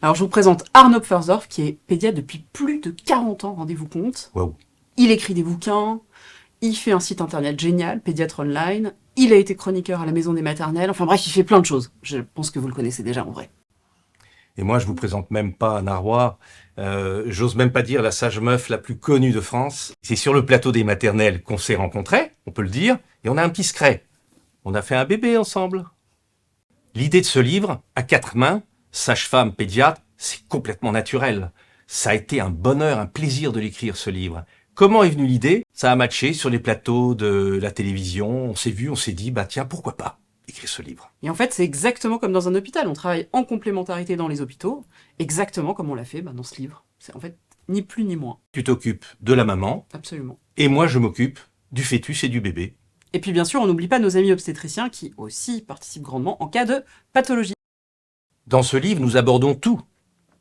Alors je vous présente Arnaud Pfersdorf, qui est pédiatre depuis plus de 40 ans, rendez-vous compte. Waouh. Il écrit des bouquins, il fait un site internet génial, Pédiatre Online, il a été chroniqueur à la Maison des Maternelles, enfin bref, il fait plein de choses. Je pense que vous le connaissez déjà en vrai. Et moi, je vous présente même pas un Narrois. J'ose même pas dire la sage meuf la plus connue de France. C'est sur le plateau des maternelles qu'on s'est rencontrés, on peut le dire, et on a un petit secret. On a fait un bébé ensemble. L'idée de ce livre, à quatre mains, sage-femme, pédiatre, c'est complètement naturel. Ça a été un bonheur, un plaisir de l'écrire, ce livre. Comment est venue l'idée? Ça a matché sur les plateaux de la télévision. On s'est vu, on s'est dit, bah tiens, pourquoi pas écrire ce livre. Et en fait, c'est exactement comme dans un hôpital, on travaille en complémentarité dans les hôpitaux, exactement comme on l'a fait dans ce livre. C'est en fait ni plus ni moins, Tu t'occupes de la maman, absolument. et moi je m'occupe du fœtus et du bébé. Et puis bien sûr, on n'oublie pas nos amis obstétriciens qui aussi participent grandement en cas de pathologie. Dans ce livre, nous abordons tout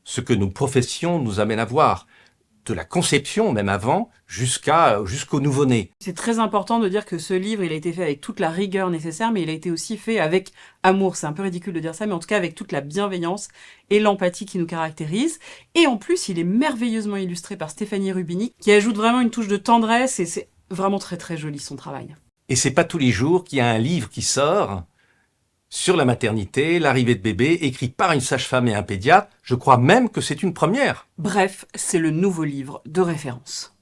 ce que nos professions nous amènent à voir, de la conception, même avant, jusqu'au nouveau-né. C'est très important de dire que ce livre, il a été fait avec toute la rigueur nécessaire, mais il a été aussi fait avec amour. C'est un peu ridicule de dire ça, mais en tout cas avec toute la bienveillance et l'empathie qui nous caractérisent. Et en plus, il est merveilleusement illustré par Stéphanie Rubini, qui ajoute vraiment une touche de tendresse, et c'est vraiment très très joli son travail. Et c'est pas tous les jours qu'il y a un livre qui sort sur la maternité, l'arrivée de bébé, écrit par une sage-femme et un pédiatre. Je crois même que c'est une première. Bref, c'est le nouveau livre de référence.